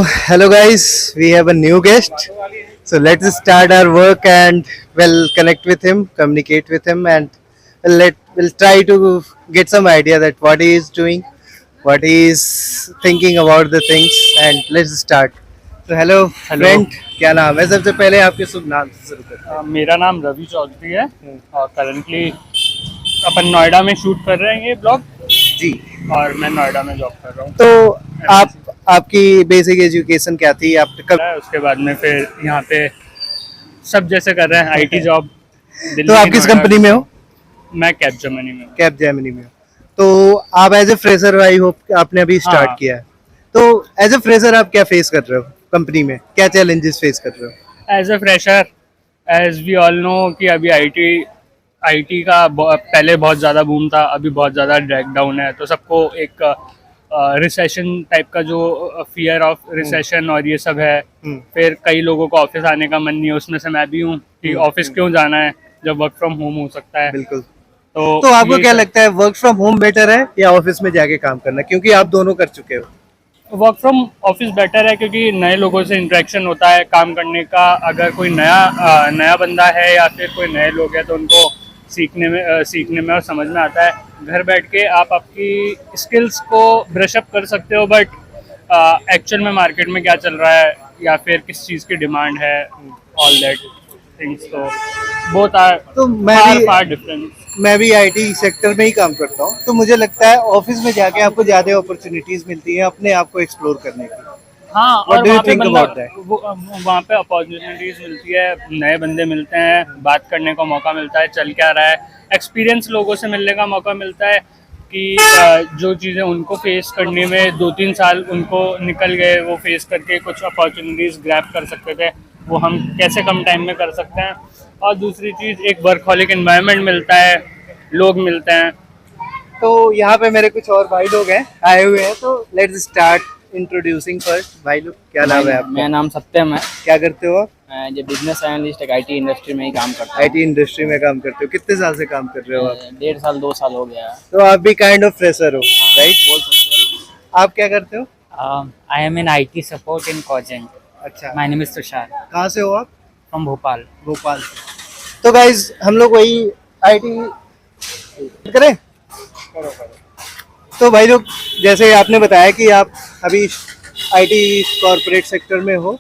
hello guys, we have a new guest. So let's start our work and we'll connect with him, communicate with him, and we'll try to get some idea that what he is doing, what he is thinking about the things, and let's start. So hello hello. friend, क्या नाम है? सबसे पहले आपके शुभ नाम से शुरू करते मेरा नाम रवि चौधरी है हैं। और करंटली अपन नोएडा में शूट कर रहे हैं ये ब्लॉग। जी, और मैं नोएडा में जॉब कर रहा हूँ। तो आप आपकी बेसिक एजुकेशन क्या थी? आप कब? उसके बाद में फिर यहाँ पे सब जैसे कर रहे हैं आईटी जॉब। तो आप किस कंपनी में हो? मैं कैपजेमिनी में हूँ। कैप जेमिनी में हो। तो आप as a fresher, I hope आपने अभी स्टार्ट हाँ। किया है, तो एज ए फ्रेशर आप क्या फेस कर रहे हो कंपनी में? क्या चैलेंजेस फेस कर रहे हो? As a fresher, as we all know कि अभी आईटी का पहले बहुत ज़्यादा बूम था, अभी बहुत ज़्यादा ड्रैग डाउन है। तो सबको एक रिसेशन टाइप का जो फियर ऑफ रिसेशन और ये सब है। फिर कई लोगों को ऑफिस आने का मन नहीं है, उसमें से मैं भी हूँ कि ऑफिस क्यों जाना है जब वर्क फ्रॉम होम हो सकता है। बिल्कुल। तो आपको ये क्या सब- लगता है, वर्क फ्रॉम होम बेटर है या ऑफिस में जाके काम करना? क्योंकि आप दोनों कर चुके हो। वर्क फ्रॉम ऑफिस बेटर है क्योंकि नए लोगों से इंटरेक्शन होता है काम करने का। अगर कोई नया बंदा है या फिर कोई नए लोग हैं तो उनको सीखने में और समझ में आता है। घर बैठ के आप आपकी स्किल्स को ब्रश अप कर सकते हो, बट एक्चुअल में मार्केट में क्या चल रहा है या फिर किस चीज़ की डिमांड है, ऑल दैट थिंग्स, तो बोथ आर तो फार डिफरेंट। मैं भी आईटी सेक्टर में ही काम करता हूँ, तो मुझे लगता है ऑफिस में जाके आपको ज्यादा अपॉर्चुनिटीज मिलती हैं अपने आप को एक्सप्लोर करने की। हाँ, What और do you वहाँ पे think बंदा about that? वहाँ पे अपॉर्चुनिटीज मिलती है, नए बंदे मिलते हैं, बात करने का मौका मिलता है, चल क्या रहा है, एक्सपीरियंस लोगों से मिलने का मौका मिलता है कि जो चीज़ें उनको फेस करने में 2-3 साल उनको निकल गए, वो फेस करके कुछ अपॉर्चुनिटीज ग्रैब कर सकते थे, वो हम कैसे कम टाइम में कर सकते हैं। और दूसरी चीज़, एक वर्कहॉलिक एनवायरनमेंट मिलता है, लोग मिलते हैं। तो यहाँ पे मेरे कुछ और भाई लोग हैं आए हुए हैं, तो लेट्स स्टार्ट इंट्रोड्यूसिंग फर्स्ट। भाई लोग, क्या नाम है आपका? मेरा नाम सत्यम है। क्या करते हो आप? मैं जो बिजनेस एनालिस्ट एक आईटी इंडस्ट्री में ही काम करता हूँ। आईटी इंडस्ट्री में काम करते हो? कितने साल से काम कर रहे हो आप? 1.5 साल 2 साल हो गया। तो आप भी काइंड ऑफ फ्रेशर हो, राइट? बोल सकते आप क्या करते हो? I am in IT support in Cogent. अच्छा, My name is Tushar कहाँ से हो आप? from Bhopal. भोपाल से। तो गाइज हम लोग वही आईटी करें। तो भाई लोग, जैसे आपने बताया कि आप अभी आईटी कॉर्पोरेट सेक्टर में हो,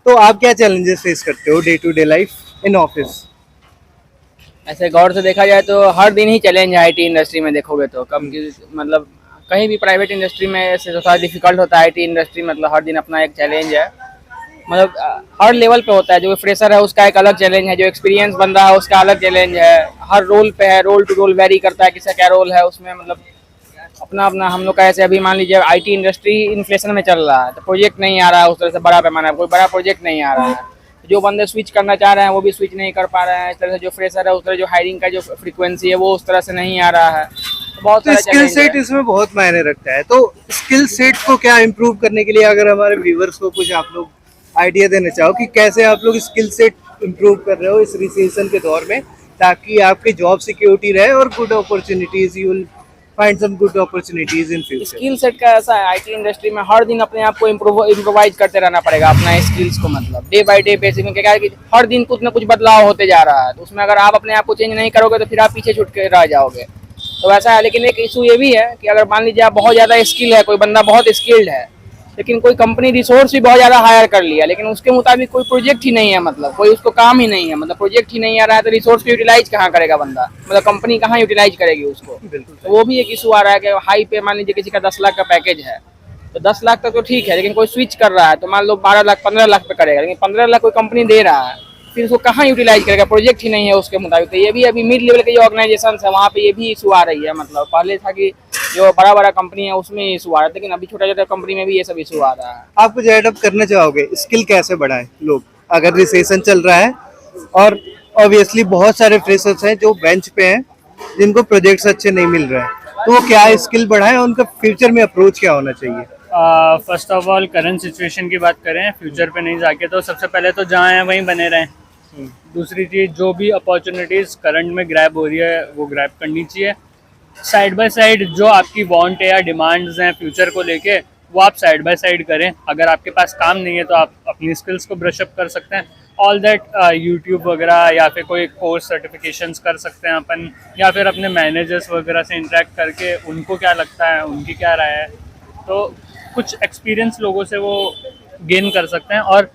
तो आप क्या चैलेंजेस फेस करते हो day to day life in office? हैं। ऐसे गौर से देखा जाए तो हर दिन ही चैलेंज है आईटी इंडस्ट्री में। देखोगे तो कम की मतलब कहीं भी प्राइवेट इंडस्ट्री में ऐसे तो थोड़ा डिफिकल्ट होता है। आईटी इंडस्ट्री मतलब हर दिन अपना एक चैलेंज है। मतलब हर लेवल पे होता है। जो फ्रेशर है उसका एक अलग चैलेंज है, जो एक्सपीरियंस बंदा है उसका अलग चैलेंज है। हर रोल पे है, रोल टू रोल वेरी करता है किसका क्या रोल है उसमें। मतलब अपना अपना हम लोग का ऐसे अभी मान लीजिए आईटी इंडस्ट्री इन्फ्लेशन में चल रहा है, तो प्रोजेक्ट नहीं आ रहा है उस तरह से बड़ा पैमाना, कोई बड़ा प्रोजेक्ट नहीं आ रहा है। जो बंदे स्विच करना चाह रहे हैं वो भी स्विच नहीं कर पा रहे हैं। इस तरह से जो फ्रेशर है उस तरह जो हायरिंग का जो फ्रीक्वेंसी है वो उस तरह से नहीं आ रहा है। तो बहुत तो सारा स्किल challenge सेट है। इसमें बहुत मायने रखता है। तो स्किल सेट को क्या इम्प्रूव करने के लिए, अगर हमारे व्यूवर्स को कुछ आप लोग आइडिया देना चाहो कि कैसे आप लोग स्किल सेट इम्प्रूव कर रहे हो इस रिसेशन के दौर में, ताकि आपकी जॉब सिक्योरिटी रहे और good opportunities, you will find some good opportunities in future. Skill set का ऐसा है आईटी इंडस्ट्री में हर दिन अपने आप को इम्प्रोवाइज करते रहना पड़ेगा अपना स्किल्स को। मतलब डे बाय डे बेसिस में क्या है कि हर दिन कुछ ना कुछ बदलाव होते जा रहा है। तो उसमें अगर आप अपने आप को चेंज नहीं करोगे तो फिर आप पीछे छूट के रह जाओगे। तो वैसा है। लेकिन एक इशू ये भी है कि अगर मान लीजिए आप बहुत ज़्यादा स्किल है, कोई बंदा बहुत स्किल्ड है, लेकिन कोई कंपनी रिसोर्स भी बहुत ज़्यादा हायर कर लिया, लेकिन उसके मुताबिक कोई प्रोजेक्ट ही नहीं है, मतलब कोई उसको काम ही नहीं है, मतलब प्रोजेक्ट ही नहीं आ रहा है, तो रिसोर्स को यूटिलाइज कहाँ करेगा बंदा? मतलब कंपनी कहाँ यूटिलाइज करेगी उसको? तो वो भी एक इशू आ रहा है कि हाई पे मान लीजिए किसी का 10 लाख का पैकेज है, तो 10 लाख तक तो ठीक है, लेकिन कोई स्विच कर रहा है तो मान लो 12 लाख 15 लाख पे करेगा, लेकिन 15 लाख कोई कंपनी दे रहा है, फिर उसको कहाँ यूटिलाइज करेगा? प्रोजेक्ट ही नहीं है उसके मुताबिक। तो ये भी अभी मिड लेवल के जो ऑर्गेनाइजेशन है वहाँ पे ये भी इशू आ रही है। मतलब पहले था कि जो बड़ा बड़ा कंपनी है उसमें इशू आ रहा है, लेकिन अभी छोटा छोटा कंपनी में भी ये सब इशू आ रहा है। आप कुछ एडअप करना चाहोगे? स्किल कैसे बढ़ाएं लोग अगर रिसेशन चल रहा है, और ऑब्वियसली बहुत सारे फ्रेशर्स हैं जो बेंच पे हैं जिनको प्रोजेक्ट्स अच्छे नहीं मिल रहे हैं, तो वो क्या स्किल बढ़ाएं? उनका फ्यूचर में अप्रोच क्या होना चाहिए? First of all current situation की बात करें, फ्यूचर पे नहीं जाके, तो सबसे पहले तो जहाँ हैं वहीं बने रहें। दूसरी चीज़, जो भी अपॉर्चुनिटीज़ करंट में ग्रैब हो रही है वो ग्रैब करनी चाहिए। साइड बाय साइड जो आपकी वांट है या डिमांड्स हैं फ्यूचर को लेके, वो आप साइड बाय साइड करें। अगर आपके पास काम नहीं है तो आप अपनी स्किल्स को ब्रश अप कर सकते हैं। ऑल दैट यूट्यूब वगैरह या फिर कोई कोर्स सर्टिफिकेशंस कर सकते हैं अपन, या फिर अपने मैनेजर्स वगैरह से इंटरेक्ट करके उनको क्या लगता है, उनकी क्या राय है, तो कुछ एक्सपीरियंस लोगों से वो गेन कर सकते हैं। और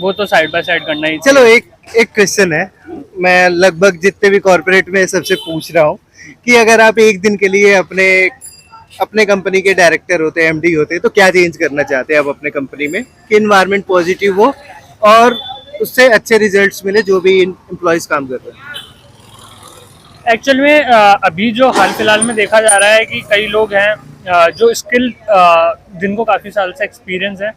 वो तो साइड बाय साइड करना ही चलो एक क्वेश्चन है, मैं लगभग जितने भी कॉर्पोरेट में सबसे पूछ रहा हूँ कि अगर आप एक दिन के लिए अपने कंपनी के डायरेक्टर होते, एमडी होते, तो क्या चेंज करना चाहते हैं आप अपने कंपनी में कि इन्वायरमेंट पॉजिटिव हो और उससे अच्छे रिजल्ट्स मिले जो भी एम्प्लॉयज काम कर रहे हैं। एक्चुअल में अभी जो हाल फिलहाल में देखा जा रहा है कि कई लोग हैं जो स्किल जिनको काफ़ी साल से एक्सपीरियंस है,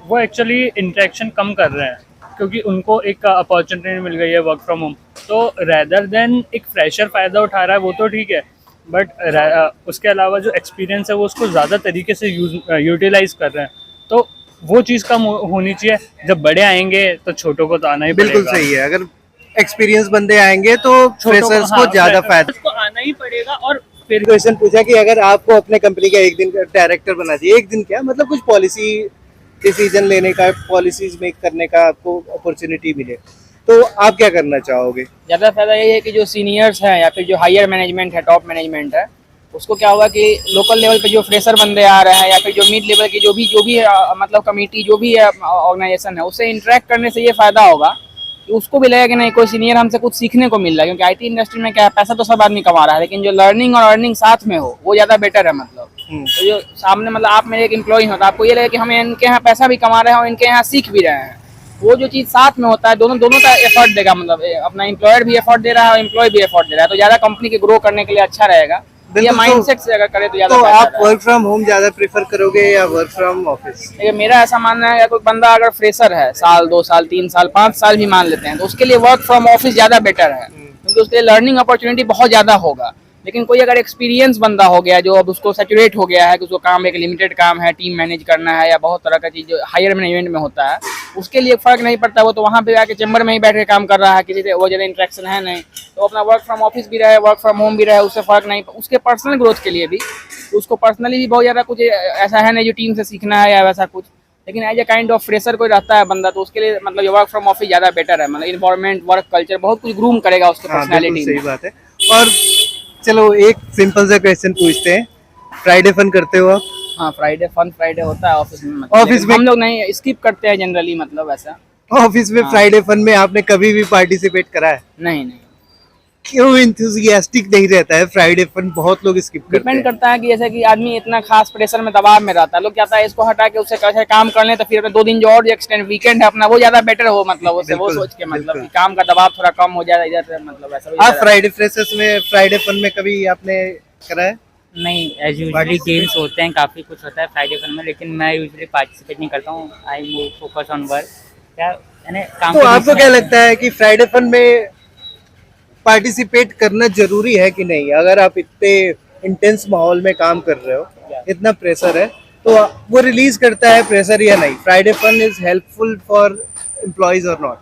वो एक्चुअली इंटरेक्शन कम कर रहे हैं क्योंकि उनको एक अपॉर्चुनिटी मिल गई है वर्क फ्रॉम होम। तो रैदर देन एक फ्रेशर फ़ायदा उठा रहा है वो तो ठीक है, बट उसके अलावा जो एक्सपीरियंस है वो उसको ज़्यादा तरीके से यूटिलाइज कर रहे हैं। तो वो चीज़ कम होनी चाहिए। जब बड़े आएंगे तो छोटों को तो आना ही बिल्कुल पड़ेगा। सही है, अगर एक्सपीरियंस बंदे आएंगे तो फ्रेशर्स को हाँ, ज्यादा freshers फायदा। को आना ही पड़ेगा। और फिर क्वेश्चन पूछा कि अगर आपको अपने कंपनी का एक दिन का डायरेक्टर बना दिए, एक दिन क्या मतलब कुछ पॉलिसी डिसीजन लेने का, पॉलिसीज मेक करने का आपको अपॉर्चुनिटी मिले, तो आप क्या करना चाहोगे? ज़्यादा फायदा यही है कि जो सीनियर्स हैं या फिर जो हायर मैनेजमेंट है, टॉप मैनेजमेंट है, उसको क्या होगा कि लोकल लेवल पे जो फ्रेशर बंदे आ रहे हैं या फिर जो मिड लेवल की जो भी मतलब कमेटी जो भी है, ऑर्गेनाइजेशन है, उससे इंटरेक्ट करने से ये फायदा होगा कि उसको भी लगेगा कि नहीं, कोई सीनियर हमसे कुछ सीखने को मिल रहा है। क्योंकि आईटी इंडस्ट्री में क्या है, पैसा तो सब आदमी कमा रहा है, लेकिन जो लर्निंग और अर्निंग साथ में हो वो ज़्यादा बेटर है। मतलब तो जो सामने मतलब आप मेरे एक एम्प्लॉय हो तो आपको ये लगेगा कि हम इनके यहाँ पैसा भी कमा रहे हैं और इनके यहाँ सीख भी रहे हैं। वो जो चीज़ साथ में होता है, दोनों का एफर्ट देगा। मतलब अपना एम्प्लॉयर भी एफर्ट दे रहा है और एम्प्लॉय भी एफर्ट दे रहा है, तो ज़्यादा कंपनी के ग्रो करने के लिए अच्छा रहेगा। ये बिल्कुल। माइंडसेट से अगर करे तो ज़्यादा तो फायदा आप है। वर्क फ्रॉम होम ज्यादा प्रेफर करोगे या वर्क फ्रॉम ऑफिस? देखिए मेरा ऐसा मानना है, कोई बंदा अगर फ्रेशर है, साल 2 साल 3 साल 5 साल भी मान लेते हैं, तो उसके लिए वर्क फ्रॉम ऑफिस ज़्यादा बेटर है, क्योंकि उसके लिए लर्निंग अपॉर्चुनिटी बहुत ज़्यादा होगा। लेकिन कोई अगर एक्सपीरियंस बंदा हो गया जो अब उसको सैचुरेट हो गया है कि उसको काम एक लिमिटेड काम है, टीम मैनेज करना है या बहुत तरह का चीज़ जो हायर मैनेजमेंट में होता है, उसके लिए फ़र्क नहीं पड़ता। वो तो वहाँ पे आके चैम्बर में ही बैठ के काम कर रहा है, किसी से वो ज़्यादा इंटरेक्शन है नहीं, तो अपना वर्क फ्रॉम ऑफिस भी रहे, वर्क फ्रॉम होम भी रहे, उससे फ़र्क नहीं। उसके पर्सनल ग्रोथ के लिए भी, उसको पर्सनली भी बहुत ज़्यादा कुछ ऐसा है नहीं जो टीम से सीखना है या वैसा कुछ। लेकिन as a kind of fresher कोई रहता है बंदा, तो उसके लिए मतलब वर्क फ्रॉम ऑफिस ज़्यादा बेटर है। मतलब इन्वायरमेंट, वर्क कल्चर बहुत कुछ ग्रूम करेगा उसके हाँ, बिल्कुल पर्सनैलिटी सही में। बात है। और चलो एक सिंपल सा क्वेश्चन पूछते हैं, फ्राइडे फन करते हो आप? हाँ, फ्राइडे फन फ्राइडे होता है ऑफिस में। मतलब ऑफिस लेकिन में हम लोग नहीं, स्किप करते हैं जनरली, मतलब ऐसा ऑफिस में हाँ। फ्राइडे फन में आपने कभी भी पार्टिसिपेट करा है? नहीं। क्यों इंथुसियास्टिक नहीं रहता है फ्राइडे फन? बहुत लोग स्किप करते डिपेंड हैं। करता है कि जैसे कि आदमी इतना खास प्रेशर में, दबाव में रहता है, लोग चाहता है इसको हटा के उससे कैसे काम कर लें, तो फिर 2 दिन जो और एक्सटेंड वीकेंड है अपना, वो ज्यादा बेटर हो। मतलब उससे वो बिल्कुल, सोच के मतलब बिल्कुल। कि काम का दबाव थोड़ा कम हो जाए इधर से, मतलब ऐसा आप फ्राइडे फ्रेशर्स में, फ्राइडे फन में कभी आपने करा है? नहीं, एज यूजुअली गेम्स होते हैं, काफ़ी कुछ होता है फ्राइडे फन में, लेकिन मैं यूजुअली पार्टिसिपेट नहीं करता हूँ। I move focus on work. क्या यानी काम तो के बीच आपको में- क्या लगता है कि फ्राइडे फन में पार्टिसिपेट करना जरूरी है कि नहीं? अगर आप इतने इंटेंस माहौल में काम कर रहे हो, इतना प्रेशर है, तो वो रिलीज करता है प्रेशर या नहीं? Friday fun is helpful for employees और not?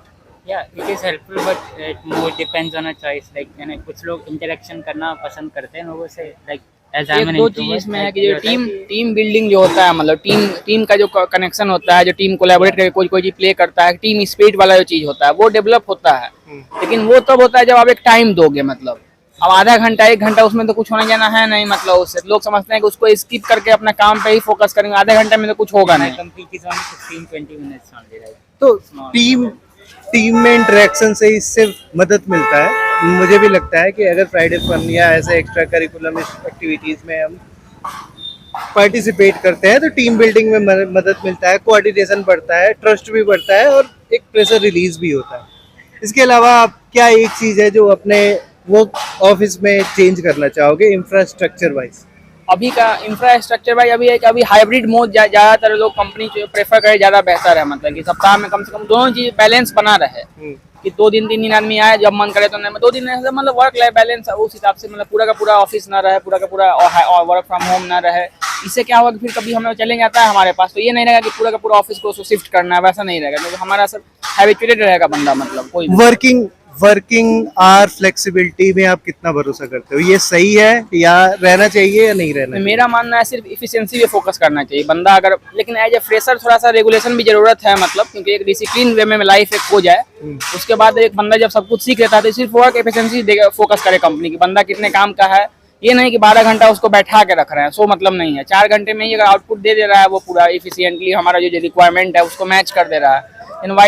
Yeah, it is helpful, but it more depends on a choice. Like यानी कुछ लोग इंटरेक्शन करना पसंद करते हैं लोगों से, like as I'm एक an दो introvert, चीज इसमें है like कि ये जो होता है कि- टीम बिल्डिंग जो होता है, मतलब टीम का जो कनेक्शन होता है, जो टीम कोलैबोरेट करके कोई चीज प्ले करता है, टीम स्पिरिट वाला जो चीज होता है, वो डेवलप होता है। लेकिन वो तब होता है जब आप एक टाइम दोगे। मतलब अब आधा घंटा 1 घंटा उसमें तो कुछ होने जाना है नहीं। मतलब उससे लोग समझते हैं कि उसको स्किप करके अपना काम पे ही फोकस करेंगे, आधे घंटे में तो कुछ होगा My नहीं। complete is only 15-20 minutes only, right? तो टीम में इंटरेक्शन से इससे मदद मिलता है। मुझे भी लगता है कि अगर फ्राइडे फन या ऐसे एक्स्ट्रा करिकुलम एक्टिविटीज में हम पार्टिसिपेट करते हैं तो टीम बिल्डिंग में मदद मिलता है, कोऑर्डिनेशन बढ़ता है, ट्रस्ट भी बढ़ता है और एक प्रेशर रिलीज भी होता है। इसके अलावा आप क्या एक चीज़ है जो अपने वो ऑफिस में चेंज करना चाहोगे इंफ्रास्ट्रक्चर वाइज? अभी का इंफ्रास्ट्रक्चर भाई अभी है कि अभी हाइब्रिड मोड ज़्यादातर लोग कंपनी जो प्रेफर करे ज़्यादा बेहतर है। मतलब कि सप्ताह में कम से कम दोनों चीज़ बैलेंस बना रहे कि 2 दिन 3 दिन आदमी आए, जब मन करे तो नहीं। 2 दिन ऐसे मतलब वर्क लाइफ बैलेंस उस हिसाब से, मतलब पूरा का पूरा ऑफिस ना रहे, पूरा का पूरा वर्क फ्रॉम होम ना रहे। इससे क्या होगा कि फिर कभी हमें चलेंगे आता है हमारे पास, तो ये नहीं रहेगा कि पूरा का पूरा ऑफिस को शिफ्ट करना है, वैसा नहीं रहेगा। क्योंकि हमारा सब हैबिचुएटेड रहेगा बंदा। मतलब कोई वर्किंग आवर फ्लेक्सिबिलिटी में आप कितना भरोसा करते हो? ये सही है या रहना चाहिए या नहीं रहना तो मेरा मानना है सिर्फ इफिशिएंसी पे फोकस करना चाहिए बंदा अगर, लेकिन एज ए फ्रेशर थोड़ा सा रेगुलेशन भी जरूरत है, मतलब क्योंकि एक डिसिप्लिन वे में लाइफ एक हो जाए, उसके बाद एक बंदा जब सब कुछ सीख लेता है तो सिर्फ वर्क एफिशिएंसी फोकस करे कंपनी की, बंदा कितने काम का है, ये नहीं कि 12 घंटा उसको बैठा के रख रहे हैं, सो मतलब नहीं है। 4 घंटे में ही अगर आउटपुट दे रहा है वो पूरा इफिशिएंटली हमारा जो रिक्वायरमेंट है उसको मैच कर दे रहा है, then why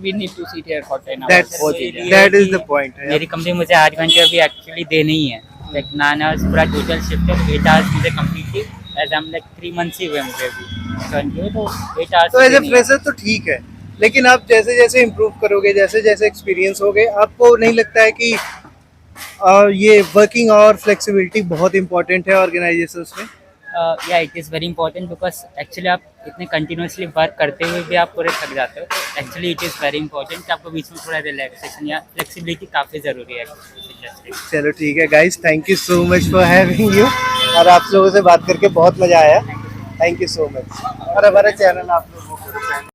we need to sit here for 10 hours? वो चीज़ है। that is the point है। मेरी कंपनी मुझे 8 घंटे अभी एक्चुअली दे नहीं है, लाइक 9 आवर्स पूरा टोटल शिफ्ट है, 8 आवर्स मुझे कम्प्लीटली एज हम लाइक 3 मंथ्स ही हुए मुझे अभी तो 8 आवर्स। तो एज ए फ्रेशर तो ठीक है, लेकिन आप जैसे जैसे इम्प्रूव करोगे, जैसे जैसे एक्सपीरियंस होगे, आपको नहीं लगता है कि ये वर्किंग और फ्लेक्सिबिलिटी बहुत इंपॉर्टेंट है ऑर्गेनाइजेशंस में? या it is very important because actually आप इतने कंटिन्यूसली वर्क करते हुए भी आप पूरे थक जाते हो, तो actually it is very important कि आपको बीच में थोड़ा रिलैक्सेशन या फ्लेक्सिबिलिटी काफ़ी ज़रूरी है। चलो ठीक है guys, thank you so much for having you, और आप लोगों से बात करके बहुत मज़ा आया, थैंक यू सो मच। और हमारा चैनल आप लोगों को